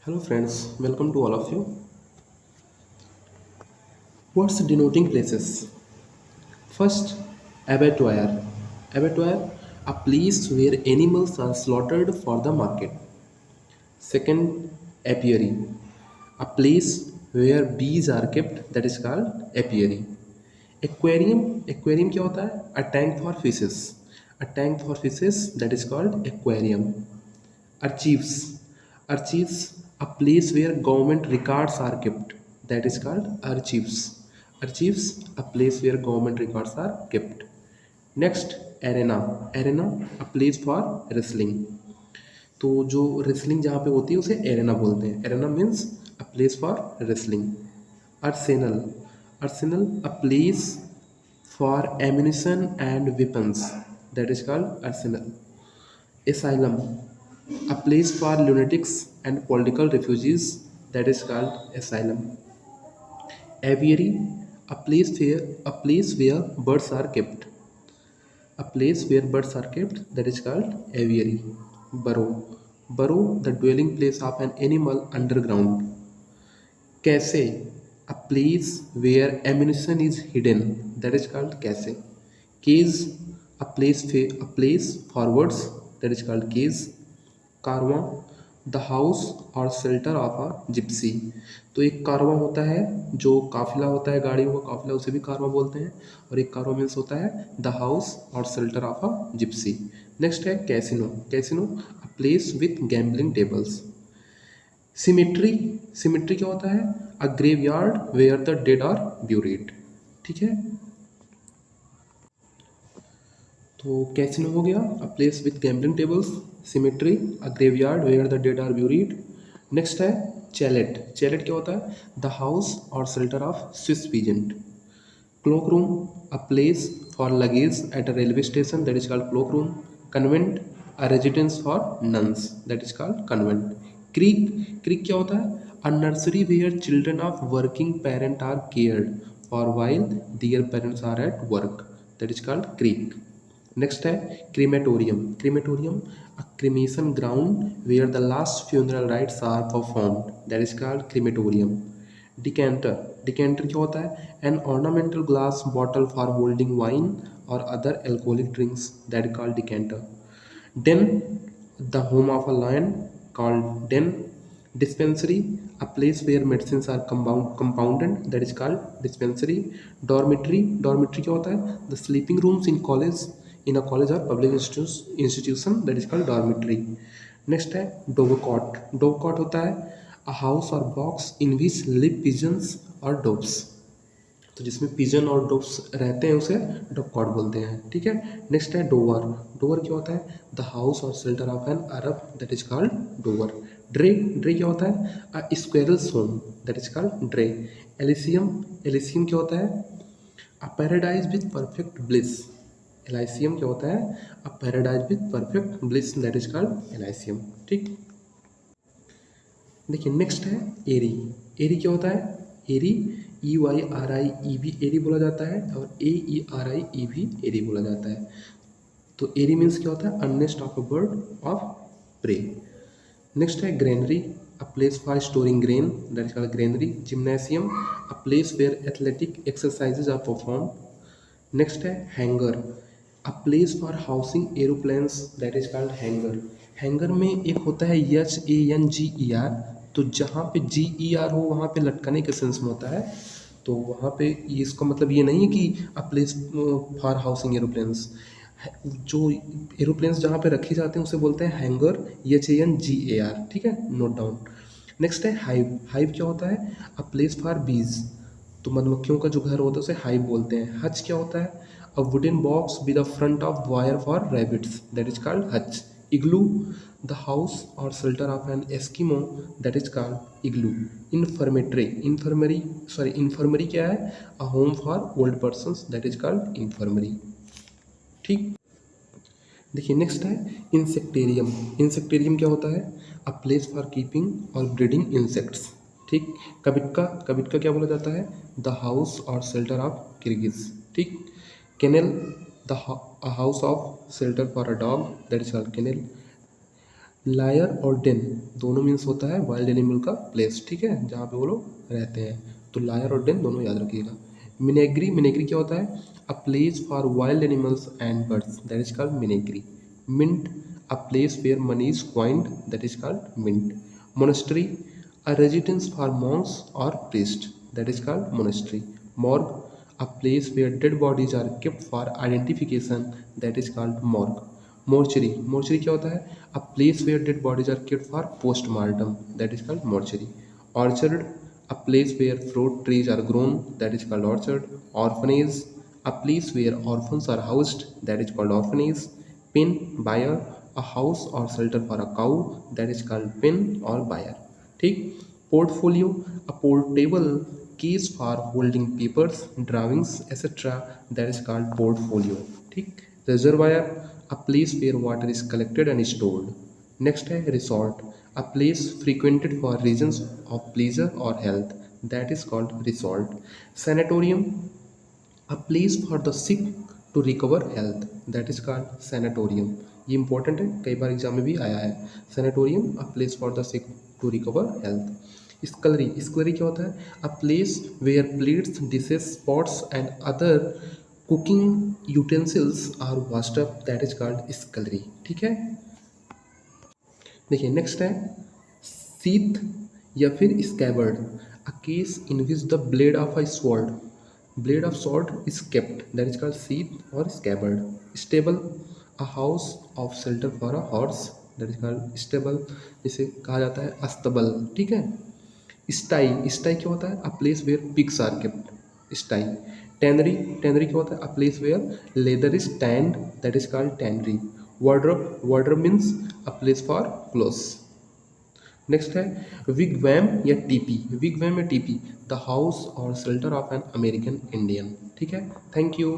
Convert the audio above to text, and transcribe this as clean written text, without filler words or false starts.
Hello friends, welcome to all of you. What's denoting places? First, abattoir. Abattoir, a place where animals are slaughtered for the market. Second, apiary, a place where bees are kept, that is called apiary. Aquarium क्या होता है? A tank for fishes. A tank for fishes, that is called aquarium. Archives. Archives, a place where government records are kept. That is called archives. Archives, a place where government records are kept. Next, arena. Arena, a place for wrestling. तो जो wrestling जहाँ पे होती है उसे arena बोलते हैं. Arena means a place for wrestling. Arsenal. Arsenal, a place for ammunition and weapons, that is called arsenal. Asylum, a place for lunatics and political refugees, that is called asylum. Aviary, a place where birds are kept. A place where birds are kept, that is called aviary. Burrow, burrow, the dwelling place of an animal underground. Cache, a place where ammunition is hidden, that is called cache. Cage, a place forwards, that is called cage. Karwaan, the house or shelter of a Gypsy. तो एक कारवां होता है जो काफिला होता है, गाड़ियों का काफिला, उसे भी कारवां बोलते हैं. और एक कारवां मीन्स होता है the house or shelter of a gypsy. Next है casino. Casino, a place with gambling tables. Cemetery. Cemetery क्या होता है? A graveyard where the dead are buried. ठीक है, तो कैसिनो हो गया, a place with gambling tables. Cemetery, a graveyard where the dead are buried. Next है chalet. Chalet क्या होता है? The house or shelter of Swiss peasant. Cloak room, a place for luggage at a railway station, that is called cloak room. Convent, a residence for nuns, that is called convent. Creek. Creek क्या होता है? A nursery where children of working parent are cared for while their parents are at work, that is called creek. Next है crematorium. Crematorium, a cremation ground where the last funeral rites are performed, that is called crematorium. Decanter. Decanter क्या होता है? An ornamental glass bottle for holding wine और other alcoholic drinks, that is called decanter. Den, the home of a lion, called den. Dispensary, a place where medicines are compounded, that is called dispensary. Dormitory. Dormitory क्या होता है? The sleeping rooms in a college or public institution, that is called dormitory. Next है dovecote. Dovecote होता है a house or box in which live pigeons or doves. तो जिसमें pigeon और डोव्स रहते हैं उसे डॉगकॉट बोलते हैं. ठीक है, नेक्स्ट है डोवर. डोवर क्या होता है? The house or shelter of an Arab, that is called dowar. Drey. Drey क्या होता है? A squirrel's home, that is called drey. Elysium. Elysium क्या होता है? A paradise with perfect bliss. Elysium क्या होता है? A paradise with perfect bliss, that is called Elysium. ठीक, देखिए नेक्स्ट है एरी. एरी क्या होता है? एरी, EYRI भी एरी बोला जाता है और AERI भी एरी बोला जाता है. तो एरी मीन्स क्या होता है? An nest of a bird of prey. Next है granary, a place for storing grain, that is called granary. Gymnasium, a place where athletic exercises are perform. Next है hangar, a place for housing aeroplanes, that is called hangar. Hangar में एक होता है HANGER. तो जहाँ पे GER हो वहाँ पे लटकाने के सेंस में होता है. तो वहाँ पे इसका मतलब ये नहीं है कि अ प्लेस फॉर हाउसिंग एरोप्लेन्स. जो एरोप्लेन्स जहाँ पे रखे जाते हैं उसे बोलते हैं हैंगर, HANGER. ठीक है, नोट डाउन. नेक्स्ट है हाइव. हाइव क्या होता है? अ प्लेस फॉर बीज. तो मधुमक्खियों का जो घर होता है उसे हाइव बोलते हैं. हच क्या होता है? A wooden box with a front of wire for rabbits, that is called hutch. Igloo, the house or shelter of an Eskimo, that is called igloo. Infirmary क्या है? A home for old persons, that is called infirmary. ठीक, देखिए next है insectarium. Insectarium क्या होता है? A place for keeping or breeding insects. ठीक, kibitka. Kibitka क्या बोला जाता है? The house or shelter of Kyrgyz. ठीक, kennel, the house of shelter for a dog, that is called kennel. Lair और डेन दोनों मीन्स होता है वाइल्ड एनिमल का प्लेस, ठीक है, जहाँ पे वो लोग रहते हैं। तो लायर और डेन दोनों याद रखिएगा। मिनेग्री, मिनेग्री क्या होता है? A place for wild animals and birds, that is called menagerie. Mint, a place where money is coined, that is called mint. Monastery, a residence for monks or priests, that is called monastery. Morgue, a place where dead bodies are kept for identification, that is called morgue. Mortuary, mortuary क्या होता है? A place where dead bodies are kept for postmortem, that is called mortuary. Orchard, a place where fruit trees are grown, that is called orchard. Orphanage, a place where orphans are housed, that is called orphanage. Pen, byre, a house or shelter for a cow, that is called pen or byre, ठीक। Portfolio, a portable case for holding papers, drawings etcetera, that is called portfolio, ठीक। Reservoir, a place where water is collected and stored. Next है resort, a place frequented for reasons of pleasure or health, that is called resort. Sanatorium, a place for the sick to recover health, that is called sanatorium. ये important है, कई बार exam में भी आया है। Sanatorium, a place for the sick to recover health. Scullery, scullery क्या होता है? A place where plates, dishes, pots and other cooking utensils are washed up, that is called scullery, ठीक है। देखिए नेक्स्ट है सीथ या फिर scabbard, a case in which the blade of a sword, blade of sword is kept, that is called sheath or scabbard. Stable, a house of shelter for a horse, that is called stable, जिसे कहा जाता है अस्तबल, ठीक है। स्टाई, स्टाई क्या होता है? A place where pigs are kept, sty. Tannery, tannery क्या होता है? A place where leather is tanned, that is called tannery. Wardrobe, wardrobe means a place for clothes. Next है विगवैम या टीपी, विगवैम या tepee, the house or shelter of an American Indian, ठीक है। Thank you.